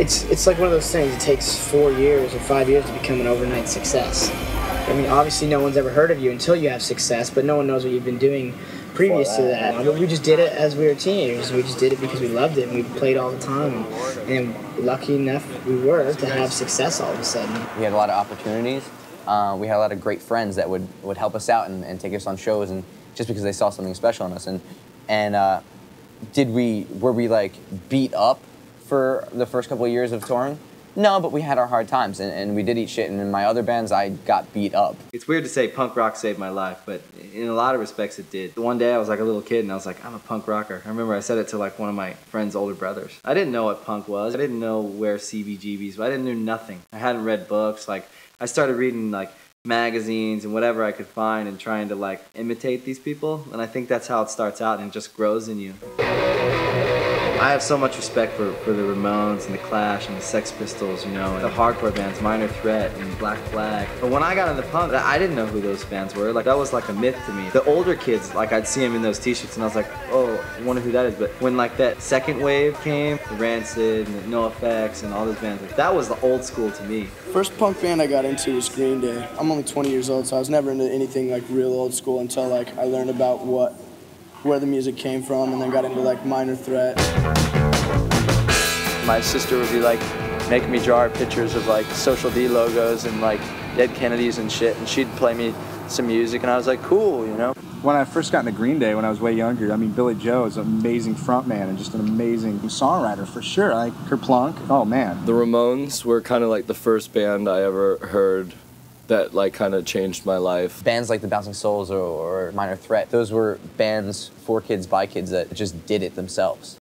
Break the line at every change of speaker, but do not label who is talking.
It's like one of those things. It takes 4 years or 5 years to become an overnight success. I mean, obviously no one's ever heard of you until you have success, but no one knows what you've been doing previous to that. But we just did it as we were teenagers. We just did it because we loved it, and we played all the time. And lucky enough we were to have success all of a sudden.
We had a lot of opportunities. We had a lot of great friends that would help us out and take us on shows, and just because they saw something special in us. Were we like beat up for the first couple of years of touring? No, but we had our hard times, and we did eat shit, and in my other bands, I got beat up.
It's weird to say punk rock saved my life, but in a lot of respects it did. One day I was like a little kid, and I was like, I'm a punk rocker. I remember I said it to like one of my friend's older brothers. I didn't know what punk was. I didn't know where CBGBs, but I didn't know nothing. I hadn't read books. Like, I started reading like magazines and whatever I could find and trying to like imitate these people, and I think that's how it starts out, and it just grows in you. I have so much respect for the Ramones and the Clash and the Sex Pistols, you know, and the hardcore bands, Minor Threat and Black Flag. But when I got into punk, I didn't know who those bands were. Like, that was like a myth to me. The older kids, like, I'd see them in those t-shirts and I was like, oh, I wonder who that is. But when like that second wave came, the Rancid and the NoFX and all those bands, like, that was the old school to me.
First punk band I got into was Green Day. I'm only 20 years old, so I was never into anything like real old school until like I learned about where the music came from, and then got into like Minor Threat.
My sister would be like making me draw pictures of like Social D logos and like Dead Kennedys and shit, and she'd play me some music, and I was like, cool, you know?
When I first got into Green Day, when I was way younger, I mean, Billy Joe is an amazing frontman and just an amazing songwriter for sure. Like Kerplunk, oh man.
The Ramones were kind of like the first band I ever heard that like kind of changed my life.
Bands like the Bouncing Souls or Minor Threat, those were bands for kids by kids that just did it themselves.